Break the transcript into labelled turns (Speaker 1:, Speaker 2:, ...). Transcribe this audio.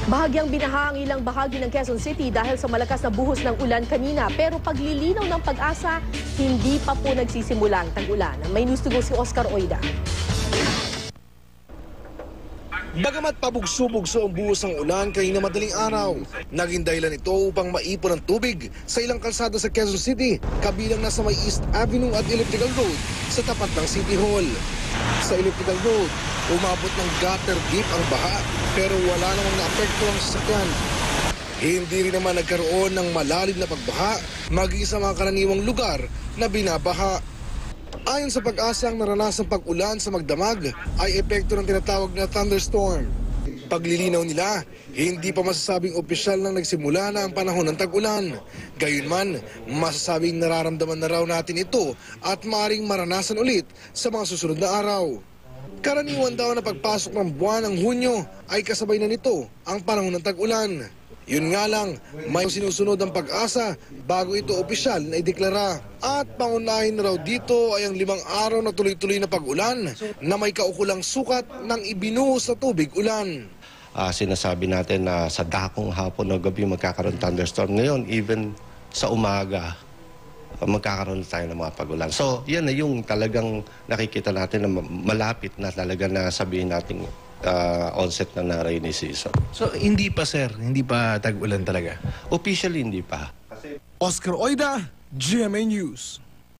Speaker 1: Bahagyang binaha ang ilang bahagi ng Quezon City dahil sa malakas na buhos ng ulan kanina. Pero paglilinaw ng Pag-asa, hindi pa po nagsisimula ang tag-ulan. May news to go si Oscar Oida.
Speaker 2: Bagamat pabugso-bugso ang buhos ng ulan kanina madaling araw, naging dahilan ito upang maipon ang tubig sa ilang kalsada sa Quezon City, kabilang na sa may East Avenue at Elliptical Road sa tapat ng City Hall. Sa Elliptical Road, umabot ng gutter deep ang baha pero wala namang naapekto ang sasakyan. Hindi rin naman nagkaroon ng malalim na pagbaha maging sa mga karaniwang lugar na binabaha. Ayon sa Pag-asa, ang naranasang pag-ulan sa Magdamag ay epekto ng tinatawag na thunderstorm. Paglilinaw nila, hindi pa masasabing opisyal nang nagsimula na ang panahon ng tag-ulan. Gayunman, masasabing nararamdaman na raw natin ito at maaaring maranasan ulit sa mga susunod na araw. Karaniwan daw na pagpasok ng buwan ng Hunyo ay kasabay na nito ang panahon ng tag-ulan. Yun nga lang, may sinusunod ang Pag-asa bago ito opisyal na ideklara. At pangunahin na raw dito ay ang 5 araw na tuloy-tuloy na pag-ulan na may kaukulang sukat ng ibinuhos sa tubig ulan.
Speaker 3: Sinasabi natin na sa dakong hapon o gabi magkakaroon thunderstorm. Ngayon, even sa umaga, magkakaroon tayo ng mga pag-ulan. So, yan na yung talagang nakikita natin na malapit na talaga na sabihin natin onset na ng rainy season.
Speaker 4: So, hindi pa sir, hindi pa tag-ulan talaga?
Speaker 3: Officially, hindi pa.
Speaker 2: Oscar Oida, GMA News.